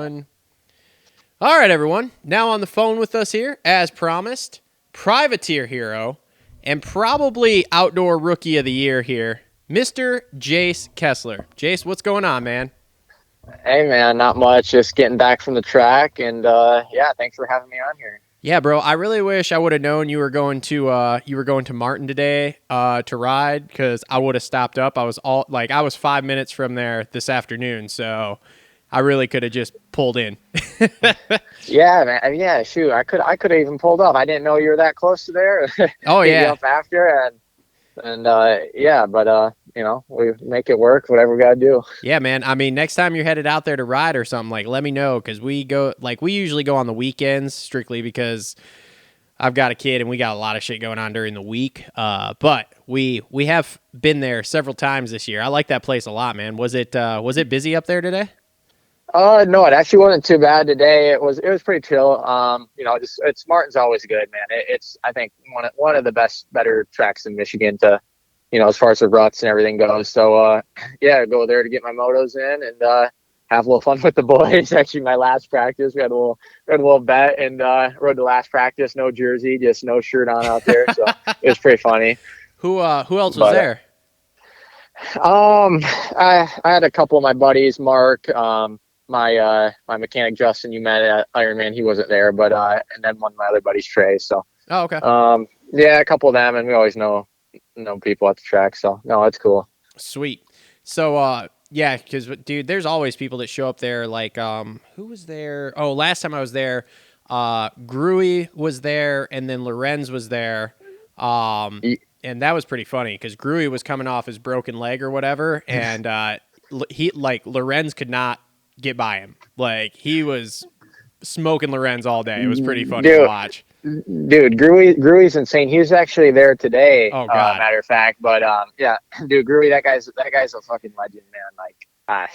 1. All right, everyone. Now on the phone with us here, as promised, Privateer Hero and probably Outdoor Rookie of the Year here, Mr. Jace Kessler. Jace, what's going on, man? Hey, man, not much. Just getting back from the track, and yeah, thanks for having me on here. Yeah, bro. I really wish I would have known you were going to Martin today to ride, because I would have stopped up. I was 5 minutes from there this afternoon, so I really could have just pulled in. Yeah, man. I mean, yeah, shoot, I could have even pulled up. I didn't know you were that close to there. Oh Hit you yeah. up after, and yeah, but we make it work. Whatever we gotta do. Yeah, man. I mean, next time you're headed out there to ride or something, let me know, because we usually go on the weekends strictly because I've got a kid and we got a lot of shit going on during the week. But we have been there several times this year. I like that place a lot, man. Was it busy up there today? No, it actually wasn't too bad today. It was pretty chill. It's Martin's always good, man. It's I think one of the better tracks in Michigan to, as far as the ruts and everything goes. So yeah, go there to get my motos in and have a little fun with the boys. Actually, my last practice, we had a little bet and rode the last practice, no jersey, just no shirt on out there. So it was pretty funny. Who else was there? I had a couple of my buddies, Mark, my mechanic Justin you met at Ironman, he wasn't there, but and then one of my other buddies, Trey. So Oh, okay. yeah, a couple of them, and we always know people at the track, so no, it's cool. Sweet. So yeah, because dude, there's always people that show up there. Who was there? Oh, last time I was there, Gruye was there, and then Lorenz was there. And that was pretty funny because Gruye was coming off his broken leg or whatever, and Lorenz could not get by him. He was smoking Lorenz all day. It was pretty funny to watch. Dude, Gruye's insane. He was actually there today. Oh god. Matter of fact, but yeah, dude, Gruye, that guy's a fucking legend, man.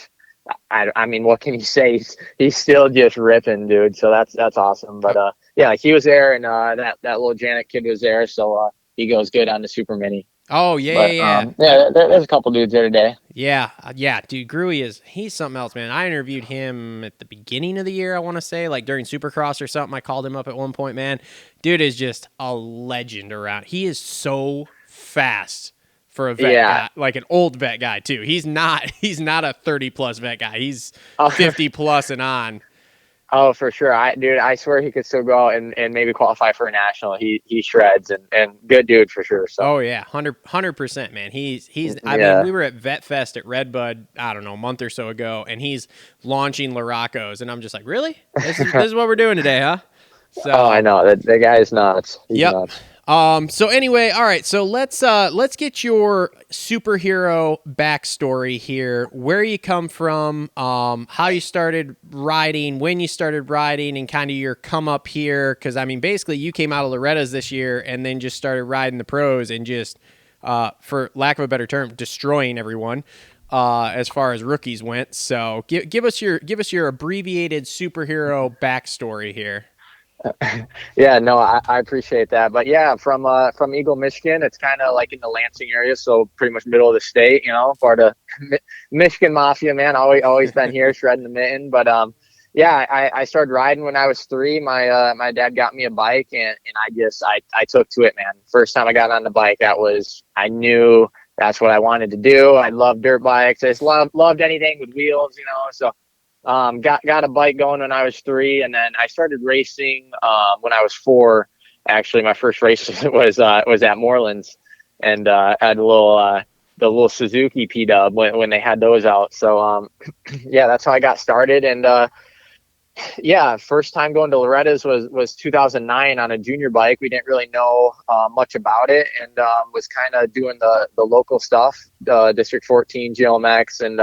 I mean, what can you say? He's still just ripping, dude. So that's awesome. But yeah, he was there, and that little Janet kid was there. So he goes good on the Super Mini. Oh yeah. There's a couple dudes there today. Yeah, dude, Gruye he's something else, man. I interviewed him at the beginning of the year, I want to say, during Supercross or something. I called him up at one point, man. Dude is just a legend around. He is so fast for a vet guy, an old vet guy too. He's not a 30+ vet guy. He's 50+ and on. Oh, for sure. I swear he could still go out and maybe qualify for a national. He shreds and good dude for sure. So. Oh yeah, 100%, man. He's. I mean, we were at Vet Fest at Redbud, I don't know, a month or so ago, and he's launching Laroccos, and I'm just like, really? This is what we're doing today, huh? So. Oh, I know the guy is nuts. He's nuts. So anyway, all right. So let's get your superhero backstory here. Where you come from, how you started riding, when you started riding, and kind of your come up here. Because I mean, basically, you came out of Loretta's this year and then just started riding the pros and just, for lack of a better term, destroying everyone. As far as rookies went. So give us your abbreviated superhero backstory here. Yeah, no, I appreciate that. But yeah, from Eagle, Michigan, it's kind of like in the Lansing area, so pretty much middle of the state, part of Michigan Mafia, man. Always been here shredding the mitten. But yeah, I started riding when I was 3. My dad got me a bike, and I took to it, man. First time I got on the bike, I knew that's what I wanted to do. I love dirt bikes. I just loved anything with wheels, so. Got a bike going when I was 3, and then I started racing when I was 4. Actually, my first race was at Moreland's, and had the little Suzuki P-Dub when they had those out. So yeah, that's how I got started. And yeah, first time going to Loretta's was 2009 on a junior bike. We didn't really know much about it, and was kind of doing the local stuff, District 14 GLMX, and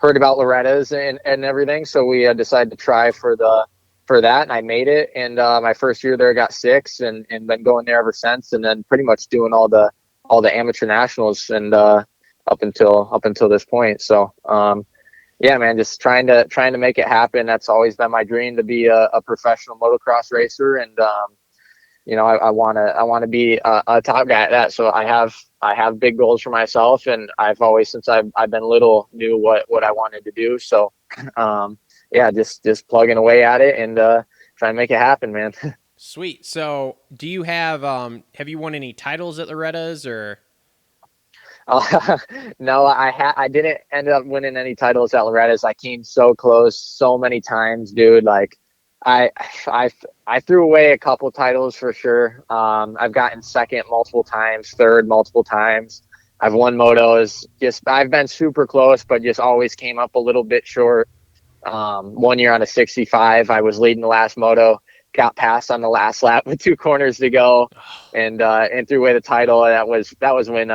heard about Loretta's and everything, so we decided to try for that, and I made it. And my first year there, I got 6, and been going there ever since. And then pretty much doing all the amateur nationals and up until this point. So yeah, man, just trying to make it happen. That's always been my dream, to be a professional motocross racer, and I want to be a top guy at that. So I have big goals for myself, and I've always, since I've been little, knew what I wanted to do. So yeah, just plugging away at it and trying to make it happen, man. Sweet. So, do you have you won any titles at Loretta's or? No, I didn't end up winning any titles at Loretta's. I came so close so many times, dude. Like I I I threw away a couple titles for sure. I've gotten second multiple times, third multiple times. I've won motos. Just I've been super close, but just always came up a little bit short. One year on a 65, I was leading the last moto, got passed on the last lap with 2 corners to go, and threw away the title. That was when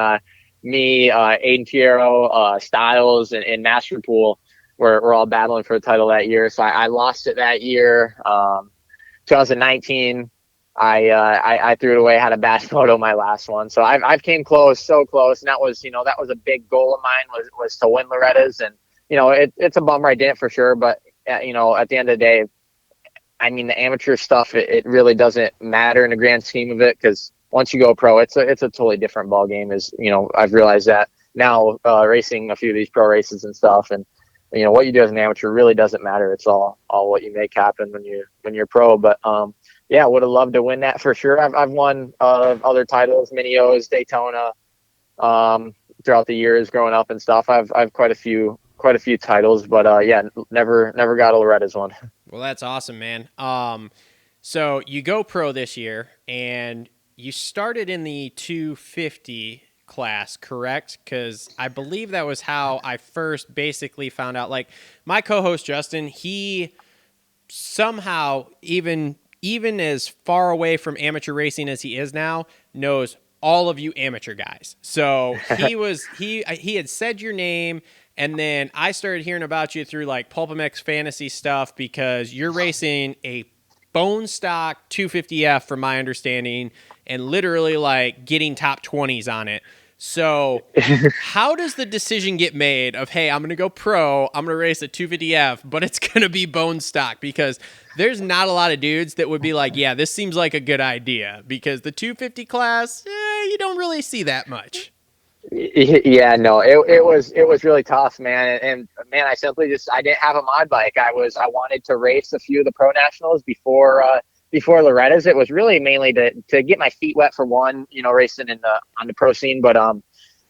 me, Aiden Fierro, Styles, and Masterpool were all battling for the title that year. So I lost it that year. 2019, I threw it away. Had a bad moto my last one. So I've came close, so close, and that was a big goal of mine was to win Loretta's, and it's a bummer I didn't for sure. But at the end of the day, I mean, the amateur stuff, it really doesn't matter in the grand scheme of it, because once you go pro, it's a totally different ball game. I've realized that now, racing a few of these pro races and stuff, and what you do as an amateur really doesn't matter. It's all what you make happen when you're pro. But yeah, would have loved to win that for sure. I've won other titles, Mini-O's, Daytona, throughout the years growing up and stuff. I've quite a few titles, but yeah, never got a Loretta's one. Well, that's awesome, man. So you go pro this year, and you started in the 250 class, correct? Because I believe that was how I first basically found out. Like, my co-host Justin, he somehow, even as far away from amateur racing as he is now, knows all of you amateur guys. So he had said your name, and then I started hearing about you through like PulpMX fantasy stuff, because you're racing a bone stock 250F from my understanding, and literally like getting top 20s on it. So how does the decision get made of, hey, I'm going to go pro, I'm going to race a 250F, but it's going to be bone stock? Because there's not a lot of dudes that would be like, yeah, this seems like a good idea, because the 250 class, you don't really see that much. Yeah, no, it was really tough, man. And man, I didn't have a mod bike. I wanted to race a few of the pro nationals before Loretta's. It was really mainly to get my feet wet for one, racing on the pro scene, but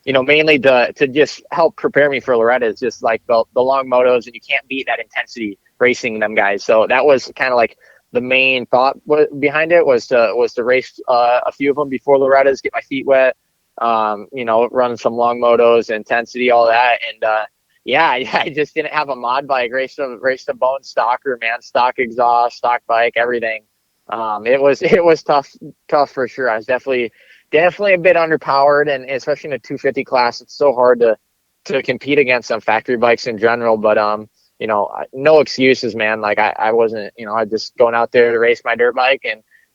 mainly to just help prepare me for Loretta's, just like the long motos, and you can't beat that intensity racing them guys. So that was kind of like the main thought behind it, was to race a few of them before Loretta's, get my feet wet. Run some long motos, intensity, all that. And, yeah, I just didn't have a mod bike. Raced a bone stocker, man, stock exhaust, stock bike, everything. It was tough for sure. I was definitely a bit underpowered, and especially in the 250 class, it's so hard to compete against some factory bikes in general. But, no excuses, man. Like I wasn't, I just going out there to race my dirt bike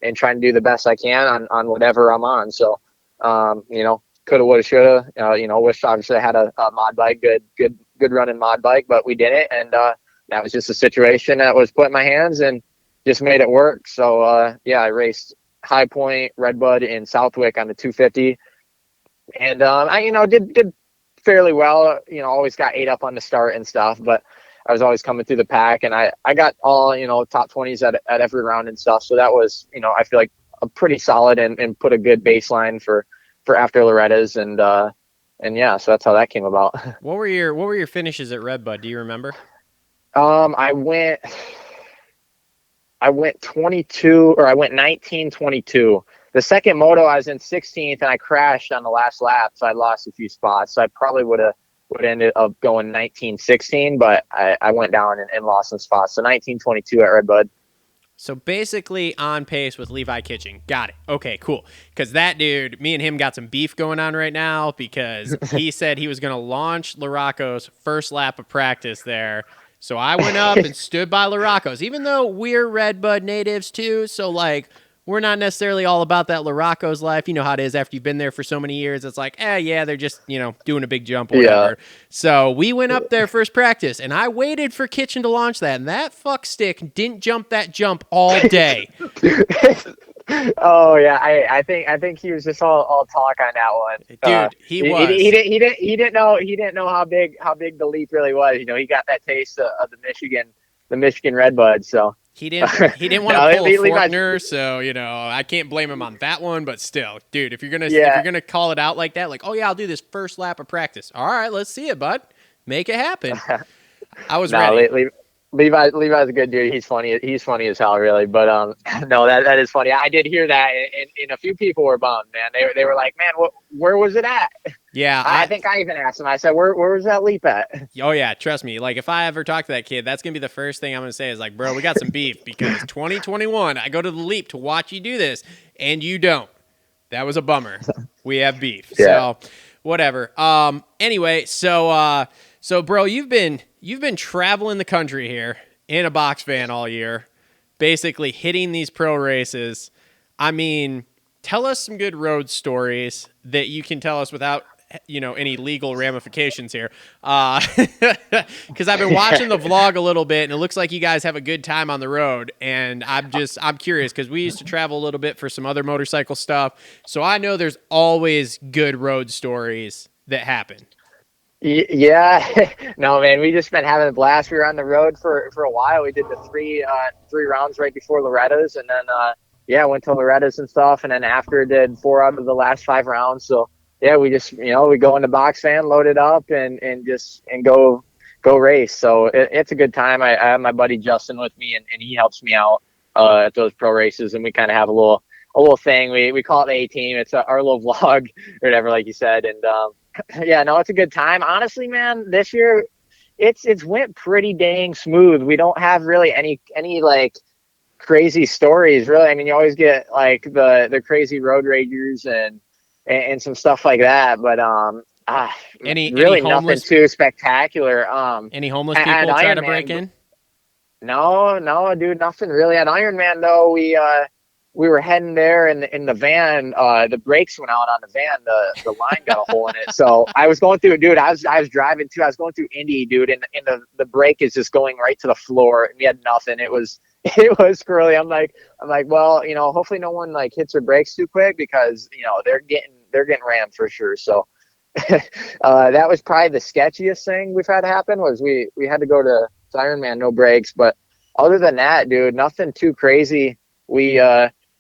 and trying to do the best I can on whatever I'm on. So, coulda, woulda, shoulda, wish obviously I had a mod bike, good running mod bike, but we didn't. And, that was just a situation that was put in my hands and just made it work. So, yeah, I raced High Point, Redbud, in Southwick on the 250. And, I, did fairly well, always got 8 up on the start and stuff, but I was always coming through the pack, and I got all, top 20s at every round and stuff. So that was, I feel like a pretty solid and put a good baseline for after Loretta's, and yeah, so that's how that came about. What were your finishes at Redbud? Do you remember? I went 22, or I went 19-22. The second moto I was in 16th, and I crashed on the last lap, so I lost a few spots. So I probably would ended up going 19-16, but I went down and lost some spots. So 19-22 at Redbud. So basically on pace with Levi Kitchen. Got it. Okay, cool. Because that dude, me and him got some beef going on right now, because he said he was going to launch Larocco's first lap of practice there. So I went up and stood by Larocco's, even though we're Redbud natives too. So like, we're not necessarily all about that Larocco's life. You know how it is after you've been there for so many years. It's like, yeah, they're just, doing a big jump or whatever. Yeah. So we went up there first practice, and I waited for Kitchen to launch that, and that fuck stick didn't jump that jump all day. Oh yeah, I think he was just all talk on that one, dude. He was. He didn't know how big the leap really was. He got that taste of the Michigan the Michigan Redbud. So He didn't want to no, pull a Levi's, Faulkner, so I can't blame him on that one. But still, dude, if you're yeah. gonna call it out like that, like, oh yeah, I'll do this first lap of practice. All right, let's see it, bud. Make it happen. I was No, ready. Levi's a good dude. He's funny. He's funny as hell, really. But no, that is funny. I did hear that, and a few people were bummed, man. They were like, man, where was it at? Yeah, I think I even asked him. I said, where was that leap at? oh yeah, trust me. Like if I ever talk to that kid, that's gonna be the first thing I'm gonna say is like, bro, we got some beef because 2021, I go to the leap to watch you do this, and you don't. That was a bummer. We have beef. Yeah. So whatever. Anyway, so bro, you've been traveling the country here in a box van all year, basically hitting these pro races. I mean, tell us some good road stories that you can tell us without any legal ramifications here, because I've been watching the vlog a little bit and it looks like you guys have a good time on the road, and I'm curious because we used to travel a little bit for some other motorcycle stuff, so I know there's always good road stories that happen. Yeah, no, man, we just been having a blast. We were on the road for a while. We did the three rounds right before Loretta's, and then yeah, went to Loretta's and stuff, and then after did 4 out of the last 5 rounds. So yeah, we just we go in the box van, load it up, and go race. So it's a good time. I have my buddy Justin with me, and he helps me out at those pro races, and we kind of have a little thing. We call it the A Team. It's our little vlog or whatever, like you said, and yeah, no, it's a good time. Honestly, man, this year it's went pretty dang smooth. We don't have really any like crazy stories, really. I mean, you always get like the crazy road ragers and some stuff like that, but Any really nothing homeless too spectacular. any homeless At people try Iron to break Man, in? no, dude, nothing really. At Iron Man though, we were heading there in the van. The brakes went out on the van. The line got a hole in it. So I was going through, dude. I was driving too. I was going through Indy, dude, and the brake is just going right to the floor. And we had nothing. It was squirrely. I'm like, well, hopefully no one like hits their brakes too quick because they're getting rammed for sure. So that was probably the sketchiest thing we've had happen. Was we had to go to Iron Man, no brakes, but other than that, dude, nothing too crazy.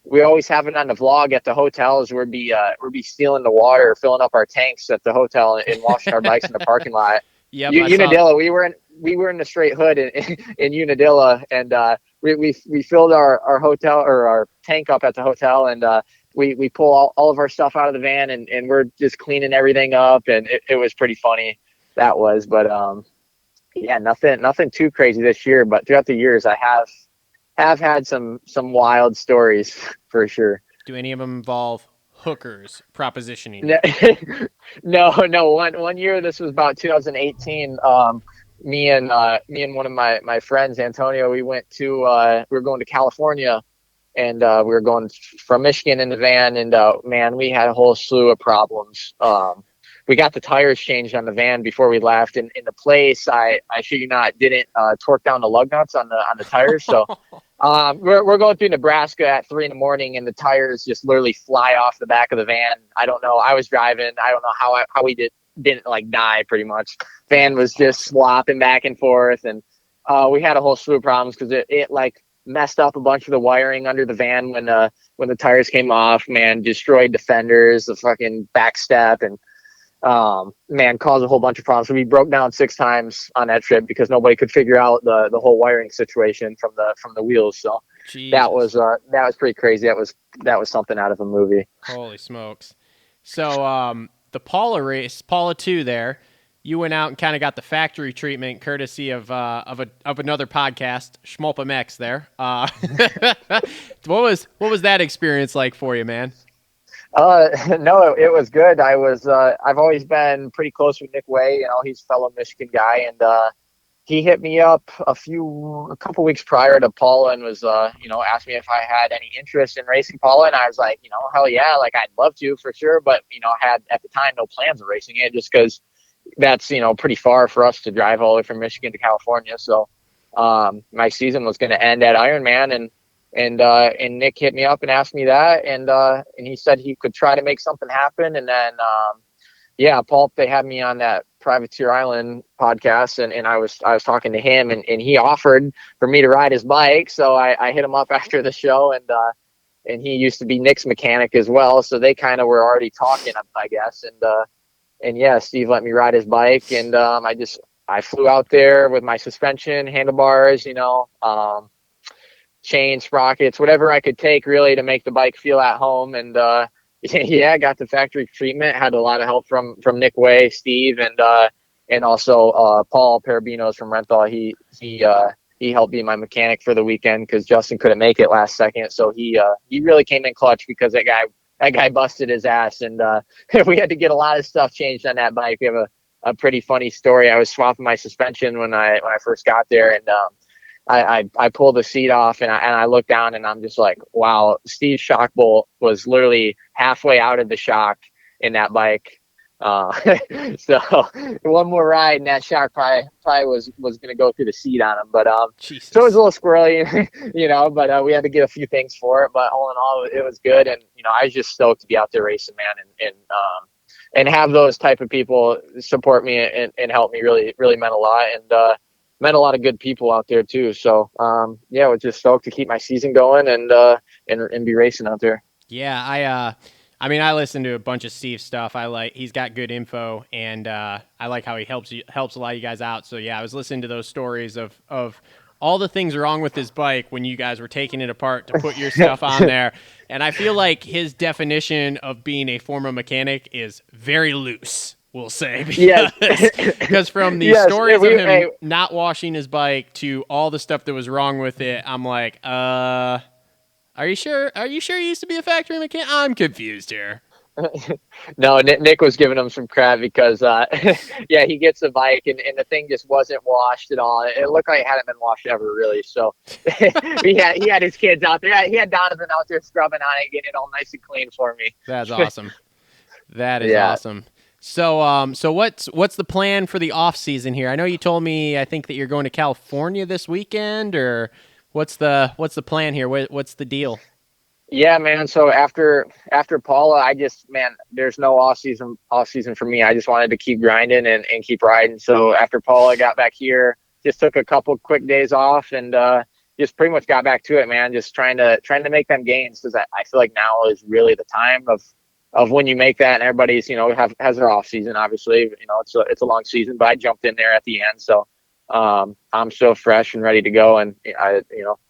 We always have it on the vlog at the hotels. We'd be stealing the water, filling up our tanks at the hotel, and washing our bikes in the parking lot. Yep, Unadilla, we were in the straight hood in Unadilla, and we filled our hotel or our tank up at the hotel, and we pull all of our stuff out of the van, and we're just cleaning everything up, and it was pretty funny. That was, but yeah, nothing too crazy this year, but throughout the years I have had some wild stories for sure. Do any of them involve hookers propositioning? No. One year, this was about 2018. Me and one of my friends, Antonio, we were going to California, and we were going from Michigan in the van, and man, we had a whole slew of problems. We got the tires changed on the van before we left, and in the place, I shit you not, didn't torque down the lug nuts on the tires. So we're going through Nebraska at 3 a.m, and the tires just literally fly off the back of the van. I don't know. I was driving. I don't know how we didn't like die. Pretty much, van was just swapping back and forth, and we had a whole slew of problems because it like messed up a bunch of the wiring under the van when the tires came off. Man, destroyed the fenders, the fucking back step, and man, caused a whole bunch of problems. So we broke down 6 times on that trip because nobody could figure out the whole wiring situation from the wheels. So Jesus. that was pretty crazy. That was something out of a movie. Holy smokes. So the Paula race, Paula 2 there, you went out and kind of got the factory treatment courtesy of another podcast, Schmulpum X there. What was that experience like for you, man? No, it was good. I've always been pretty close with Nick Way. He's a fellow Michigan guy, and he hit me up a couple weeks prior to Paula and was, asked me if I had any interest in racing Paula. And I was like, hell yeah, like I'd love to for sure. But, I had at the time no plans of racing it just because that's, pretty far for us to drive all the way from Michigan to California. So my season was going to end at Ironman, and Nick hit me up and asked me that. And he said he could try to make something happen. And then, yeah, Paul, they had me on that Privateer Island podcast, and I was talking to him, and he offered for me to ride his bike. So I hit him up after the show, and he used to be Nick's mechanic as well. So they kind of were already talking, I guess. And yeah, Steve let me ride his bike, and I flew out there with my suspension, handlebars, chain, sprockets, whatever I could take really to make the bike feel at home. And yeah, got the factory treatment. Had a lot of help from Nick Way, Steve, and also Paul Parabinos from Renthal. He helped be my mechanic for the weekend because Justin couldn't make it last second. So he really came in clutch because that guy busted his ass, and we had to get a lot of stuff changed on that bike. We have a pretty funny story. I was swapping my suspension when I first got there, and I pulled the seat off, and I looked down, and I'm just like, wow, Steve's shock bolt was literally halfway out of the shock in that bike. So one more ride, and that shock probably was going to go through the seat on him. But so it was a little squirrely, but we had to get a few things for it. But all in all, it was good, and I was just stoked to be out there racing, man, and have those type of people support me and help me really meant a lot, and met a lot of good people out there too. So yeah, I was just stoked to keep my season going and be racing out there. Yeah, I mean, I listen to a bunch of Steve's stuff. He's got good info, and I like how he helps a lot of you guys out. So yeah, I was listening to those stories of all the things wrong with his bike when you guys were taking it apart to put your stuff on there. And I feel like his definition of being a former mechanic is very loose, we'll say. Because from the stories of him not washing his bike to all the stuff that was wrong with it, I'm like, are you sure? Are you sure he used to be a factory mechanic? I'm confused here. No, Nick was giving him some crap because, yeah, he gets the bike and the thing just wasn't washed at all. It looked like it hadn't been washed ever, really. So he had his kids out there. He had Donovan out there scrubbing on it, getting it all nice and clean for me. That's awesome. That is awesome. So what's the plan for the off season here? I know you told me, I think that you're going to California this weekend, or what's the plan here? What's the deal? Yeah, man. So after Paula, there's no off season for me. I just wanted to keep grinding and keep riding. So after Paula got back here, just took a couple quick days off and just pretty much got back to it, man. Just trying to make them gains, because I feel like now is really the time of when you make that, and everybody's has their off season. Obviously, it's a long season, but I jumped in there at the end, so I'm so fresh and ready to go, and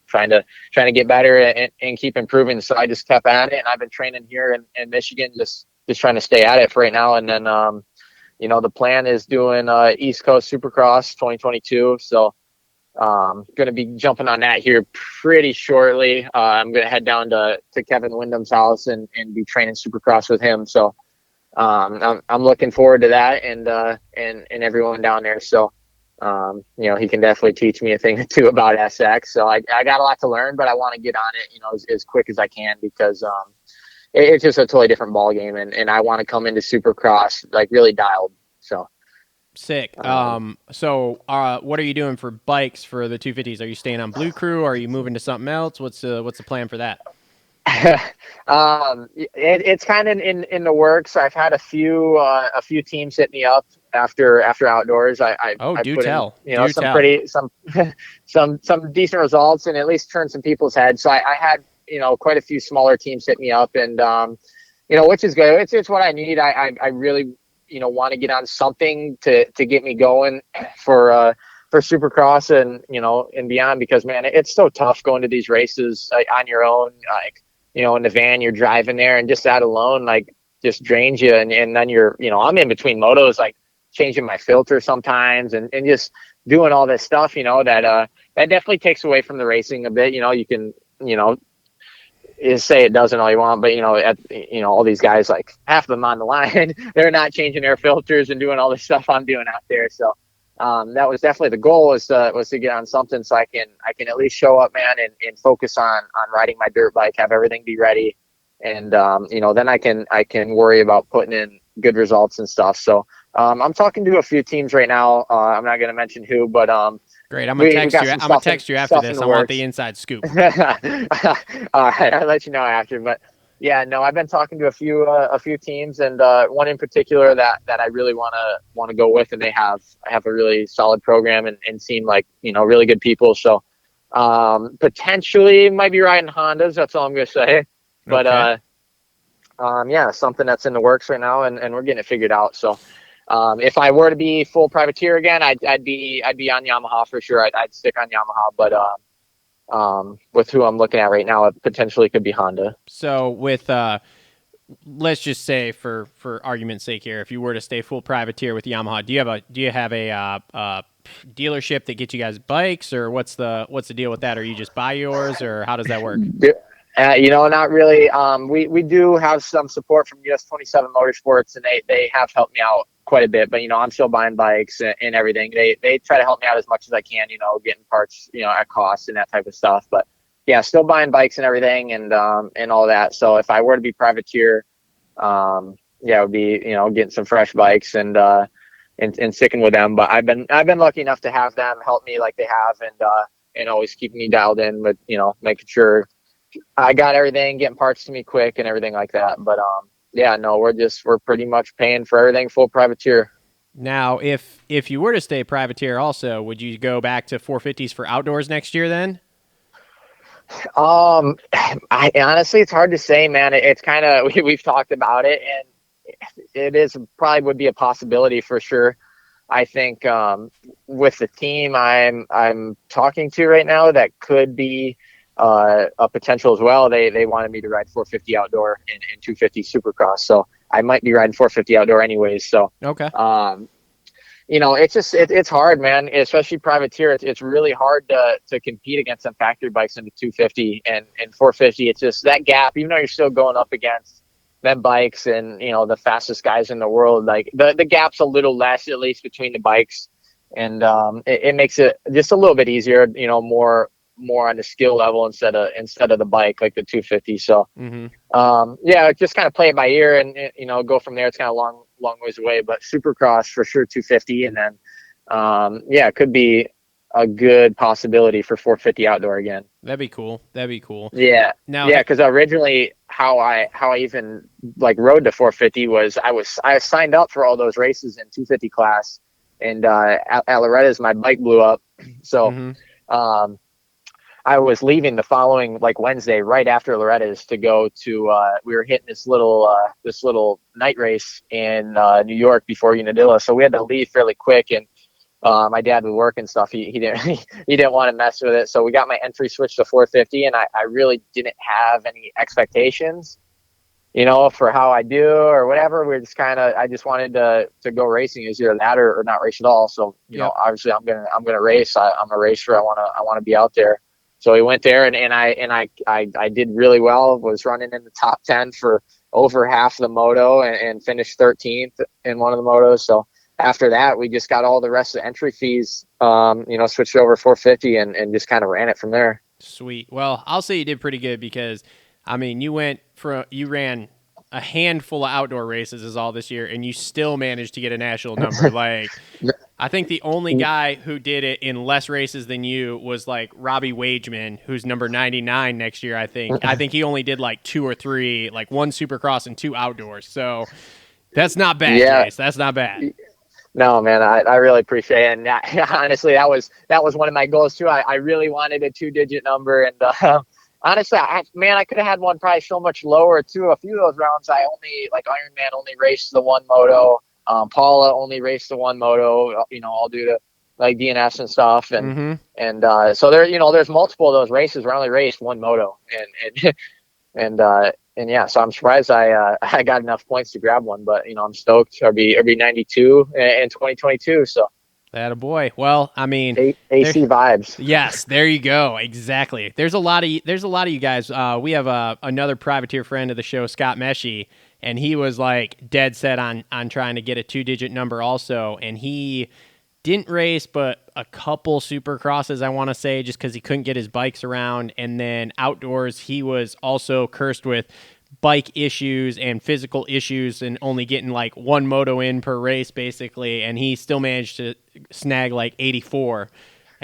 trying to get better and keep improving. So I just kept at it, and I've been training here in Michigan, just trying to stay at it for right now. And then, the plan is doing East Coast Supercross 2022. So going to be jumping on that here pretty shortly. I'm going to head down to Kevin Wyndham's house and be training Supercross with him. So I'm looking forward to that and everyone down there. So he can definitely teach me a thing or two about SX. So I got a lot to learn, but I want to get on it, as quick as I can, because it's just a totally different ball game, and I want to come into Supercross like really dialed. So sick. So what are you doing for bikes for the 250s? Are you staying on Blue Crew, or are you moving to something else? What's the plan for that? It's kind of in the works. I've had a few teams hit me up after outdoors. I do put tell. in, some decent results, and at least turned some people's heads. So I had quite a few smaller teams hit me up, and which is good. It's what I need. I really want to get on something to get me going for Supercross and beyond, because man, it's so tough going to these races on your own, in the van you're driving there, and just that alone just drains you, and then you're I'm in between motos, changing my filter sometimes and just doing all this stuff that definitely takes away from the racing a bit. You can say it doesn't all you want, but all these guys, half of them on the line, they're not changing their filters and doing all the stuff I'm doing out there. So that was definitely the goal, was to get on something so I can at least show up, man, and focus on riding my dirt bike, have everything be ready, and then I can worry about putting in good results and stuff. So I'm talking to a few teams right now. I'm not going to mention who, but great. I'm gonna text you after this. I want the inside scoop. All right, I'll let you know after. But Yeah, no, I've been talking to a few teams, and one in particular that I really wanna go with, and I have a really solid program and seem like really good people. So potentially might be riding Hondas. That's all I'm gonna say. But Okay. yeah, something that's in the works right now, and we're getting it figured out. So if I were to be full privateer again, I'd be on Yamaha for sure. I'd stick on Yamaha, but with who I'm looking at right now, it potentially could be Honda. So with let's just say for argument's sake here, if you were to stay full privateer with Yamaha, do you have a dealership that gets you guys bikes, or what's the deal with that? Or you just buy yours, or how does that work? Not really. We do have some support from US 27 Motorsports, and they have helped me out quite a bit. But I'm still buying bikes and everything. They try to help me out as much as I can. Getting parts at cost and that type of stuff. But yeah, still buying bikes and everything and all that. So if I were to be privateer, yeah, it would be getting some fresh bikes and sticking with them. But I've been lucky enough to have them help me like they have, and always keeping me dialed in with making sure I got everything, getting parts to me quick and everything like that. But yeah, no, we're pretty much paying for everything full privateer. Now, if you were to stay privateer, also, would you go back to 450s for outdoors next year then? I honestly, it's hard to say, man. It's kind of we've talked about it, and it is probably would be a possibility for sure. I think with the team I'm talking to right now, that could be a potential as well. They wanted me to ride 450 outdoor and 250 Supercross, so I might be riding 450 outdoor anyways. So Okay. It's just it's hard, man. Especially privateer, it's really hard to compete against some factory bikes in the 250 and 450. It's just that gap, even though you're still going up against them bikes and the fastest guys in the world. Like the gap's a little less, at least between the bikes, and it makes it just a little bit easier. More on the skill level instead of the bike like the 250. So yeah, just kind of play it by ear and go from there. It's kind of long ways away, but Supercross for sure 250, and then yeah, it could be a good possibility for 450 outdoor again. That'd be cool. Yeah. Now, Yeah, because originally how I even like rode to 450 was I signed up for all those races in 250 class, and at Loretta's my bike blew up, so I was leaving the following like Wednesday right after Loretta's to go to we were hitting this little night race in New York before Unadilla, so we had to leave fairly quick, and my dad would work and stuff. He didn't he didn't want to mess with it, so we got my entry switched to 450, and I really didn't have any expectations for how I do or whatever. We're just I just wanted to go racing, is either that or not race at all. So obviously I'm gonna race. I'm a racer. I want to be out there. So we went there, and I did really well. Was running in the top 10 for over half the moto, and finished 13th in one of the motos. So after that, we just got all the rest of the entry fees, switched over 450 and just kind of ran it from there. Sweet. Well, I'll say you did pretty good because, I mean, you ran a handful of outdoor races is all this year, and you still managed to get a national number. Like, I think the only guy who did it in less races than you was like Robbie Wageman, who's number 99 next year. I think he only did like 2 or 3, like 1 Supercross and 2 outdoors. So that's not bad, Yeah. Jace. That's not bad. No, man, I really appreciate it. And honestly, that was one of my goals too. I really wanted a 2-digit number, and honestly, I could have had one probably so much lower too. A few of those rounds, I only like Ironman only raced the one moto. Paula only raced the one moto. All due to like DNS and stuff, and so there's multiple of those races where I only raced one moto, and yeah, so I'm surprised I got enough points to grab one, but I'm stoked. I'll be 92 in 2022. So Attaboy. Well, I mean, AC vibes. Yes, there you go. Exactly. There's a lot of you guys. We have another privateer friend of the show, Scott Meshy, and he was like dead set on trying to get a 2-digit number also, and he didn't race but a couple Supercrosses, I want to say, just because he couldn't get his bikes around. And then outdoors, he was also cursed with bike issues and physical issues and only getting like 1 moto in per race, basically. And he still managed to snag like 84.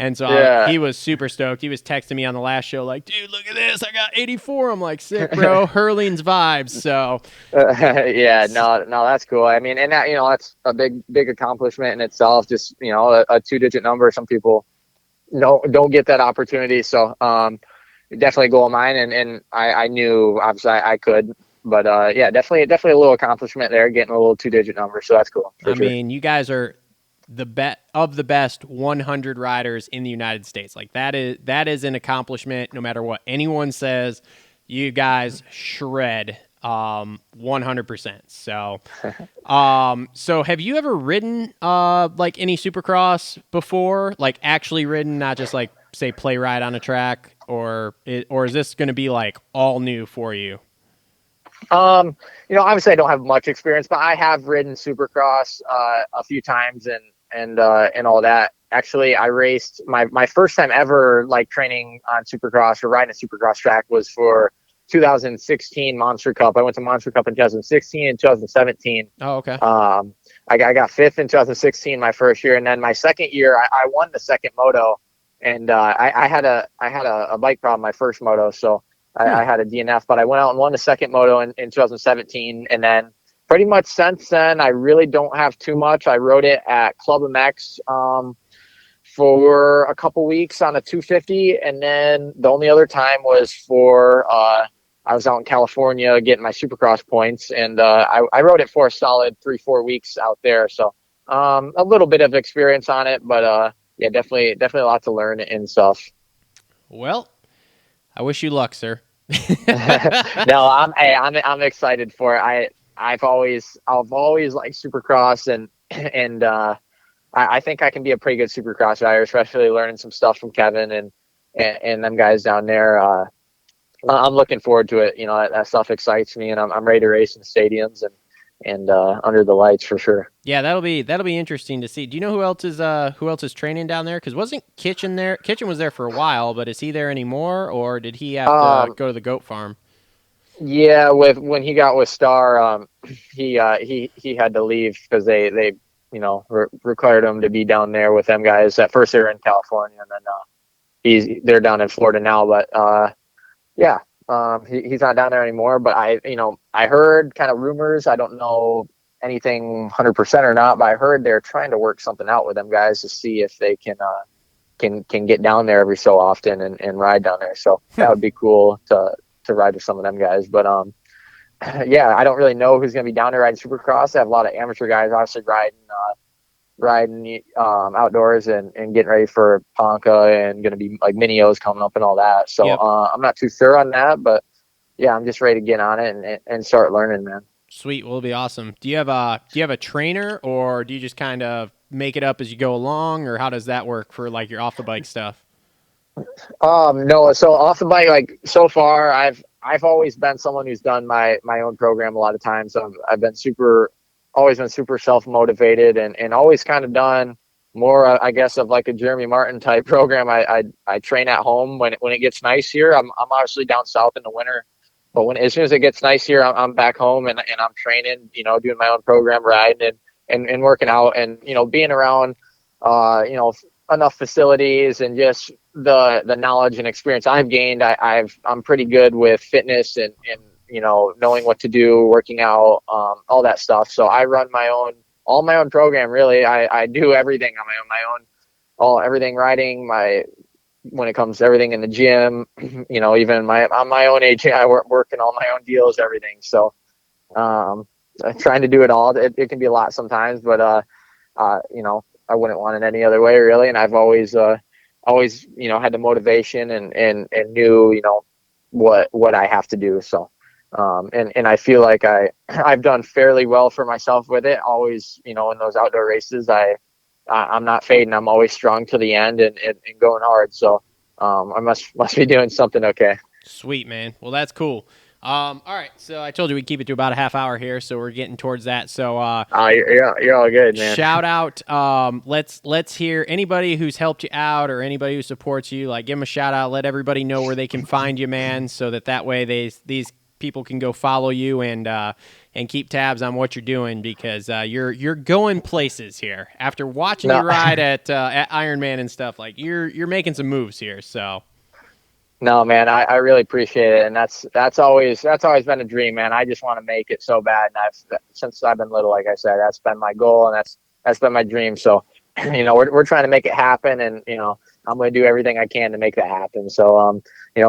And so Yeah. he was super stoked. He was texting me on the last show like, dude, look at this. I got 84. I'm like, sick, bro. Hurling's vibes. So Yeah, no, that's cool. I mean, and that, that's a big accomplishment in itself. Just, a 2-digit number. Some people don't get that opportunity. So, definitely a goal of mine. And I knew obviously I could, but, yeah, definitely a little accomplishment there, getting a little 2-digit number. So that's cool. I mean, you guys are the best 100 riders in the United States. Like that is an accomplishment. No matter what anyone says, you guys shred 100%. So, so have you ever ridden like any Supercross before? Like actually ridden, not just like say play ride on a track, or is this going to be like all new for you? Obviously I don't have much experience, but I have ridden Supercross a few times and all that. Actually, I raced my first time ever like training on Supercross or riding a Supercross track was for 2016 Monster Cup. I went to Monster Cup in 2016 and 2017. Oh, okay. I got fifth in 2016 my first year, and then my second year I won the second moto, and I had a bike problem my first moto, so I had a DNF, but I went out and won the second moto in 2017, and then pretty much since then I really don't have too much. I rode it at Club MX for a couple weeks on a 250, and then the only other time was for I was out in California getting my Supercross points, and I rode it for a solid 3-4 weeks out there. So a little bit of experience on it, but yeah, definitely a lot to learn and stuff. Well, I wish you luck, sir. No, I'm excited for it. I've always liked Supercross, and I think I can be a pretty good Supercross rider, especially learning some stuff from Kevin and them guys down there. I'm looking forward to it. That stuff excites me, and I'm ready to race in stadiums and under the lights for sure. Yeah, that'll be interesting to see. Do you know who else is training down there? Because wasn't Kitchen there? Kitchen was there for a while, but is he there anymore, or did he have to go to the goat farm? Yeah, when he got with Star, he had to leave because they required him to be down there with them guys. At first they were in California, and then they're down in Florida now. But yeah, he's not down there anymore. But I heard kind of rumors. I don't know anything 100% or not, but I heard they're trying to work something out with them guys to see if they can get down there every so often and ride down there. So that would be cool to ride with some of them guys. But yeah, I don't really know who's going to be down there riding Supercross. I have a lot of amateur guys obviously riding outdoors and getting ready for Ponca, and going to be like Mini-O's coming up and all that. So yep. I'm not too sure on that, but yeah, I'm just ready to get on it and start learning, man. Sweet. Well, it'll be awesome. Do you have a trainer, or do you just kind of make it up as you go along, or how does that work for like your off the bike stuff? No, so off the bike, like so far I've always been someone who's done my own program a lot of times. I've been always been super self-motivated and always kind of done more, I guess, of like a Jeremy Martin type program. I train at home when it gets nice here. I'm obviously down south in the winter, but as soon as it gets nice here, I'm back home and I'm training, doing my own program, riding and working out, and being around enough facilities and just the knowledge and experience I've gained. I'm pretty good with fitness and knowing what to do, working out, all that stuff. So I run all my own program, really. I do everything on everything riding, when it comes to everything in the gym, even on my own age, I working all my own deals, everything. So trying to do it all. It can be a lot sometimes, but I wouldn't want it any other way, really. And I've always had the motivation and knew what I have to do. So and I feel like I've done fairly well for myself with it. Always, in those outdoor races, I'm not fading. I'm always strong to the end and going hard. So I must be doing something okay. Sweet, man. Well, that's cool. All right, so I told you we'd keep it to about a half hour here, so we're getting towards that. So you're all good, man. Shout out. Let's hear anybody who's helped you out or anybody who supports you. Like, give them a shout out. Let everybody know where they can find you, man, so that way these people can go follow you and keep tabs on what you're doing, because you're going places here. After watching you No, ride at Ironman and stuff, like you're making some moves here. So no, man, I really appreciate it, and that's always been a dream, man. I just want to make it so bad, and since I've been little, like I said, that's been my goal, and that's been my dream. So, we're trying to make it happen, and I'm going to do everything I can to make that happen. So,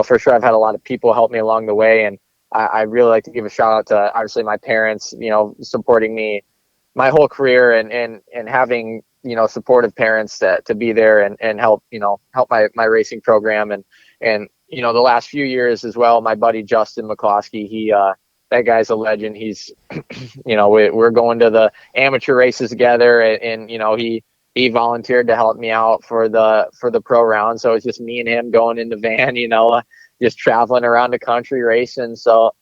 for sure, I've had a lot of people help me along the way, and I really like to give a shout out to obviously my parents, supporting me my whole career, and having supportive parents to be there and help help my racing program, and the last few years as well. My buddy Justin McCloskey, that guy's a legend. He's we're going to the amateur races together, and he volunteered to help me out for the pro round. So it's just me and him going in the van, just traveling around the country racing. So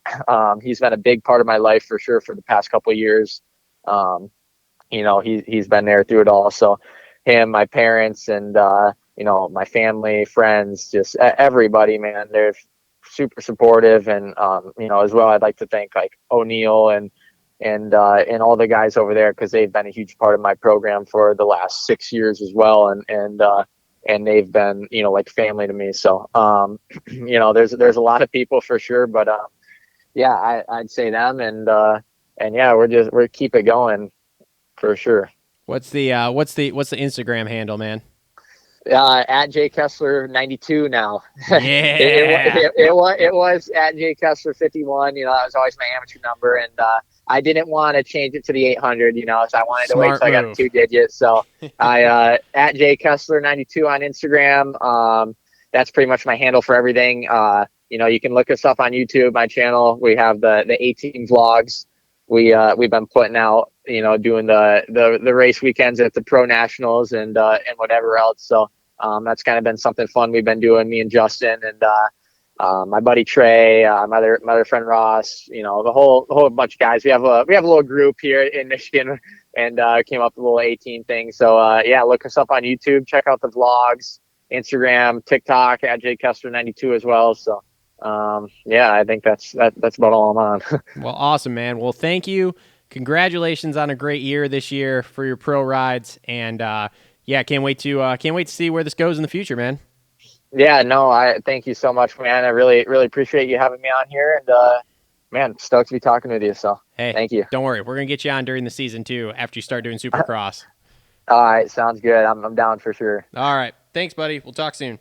he's been a big part of my life for sure for the past couple of years. He's been there through it all. So him, my parents, and my family, friends, just everybody, man, they're super supportive. And as well, I'd like to thank like O'Neill and all the guys over there, because they've been a huge part of my program for the last 6 years as well, and they've been like family to me. So there's a lot of people for sure, but yeah, I'd say them, and yeah, we're keep it going for sure. what's the Instagram handle, man? At Jace Kessler 92 now. Yeah. it was at Jace Kessler 51. That was always my amateur number, and I didn't want to change it to the 800. So I wanted to wait till I got the 2 digits. So I at Jace Kessler 92 on Instagram. That's pretty much my handle for everything. You can look us up on YouTube, my channel. We have the 18 vlogs. We've been putting out, doing the race weekends at the pro nationals and whatever else. So that's kind of been something fun we've been doing, me and Justin, and my buddy Trey, my other friend Ross, the whole bunch of guys. We have a little group here in Michigan, and came up with a little 18 thing. So yeah, look us up on YouTube, check out the vlogs, Instagram, TikTok at Jace Kessler 92 as well. So yeah, I think that's about all I'm on. Well, awesome, man. Well, thank you. Congratulations on a great year this year for your pro rides, and yeah, can't wait to see where this goes in the future, man. Yeah, no, I thank you so much, man. I really appreciate you having me on here, and man, stoked to be talking with you. So Hey, thank you. don't worry, we're gonna get you on during the season too after you start doing Supercross. All right, sounds good. I'm down for sure. All right, thanks, buddy. We'll talk soon.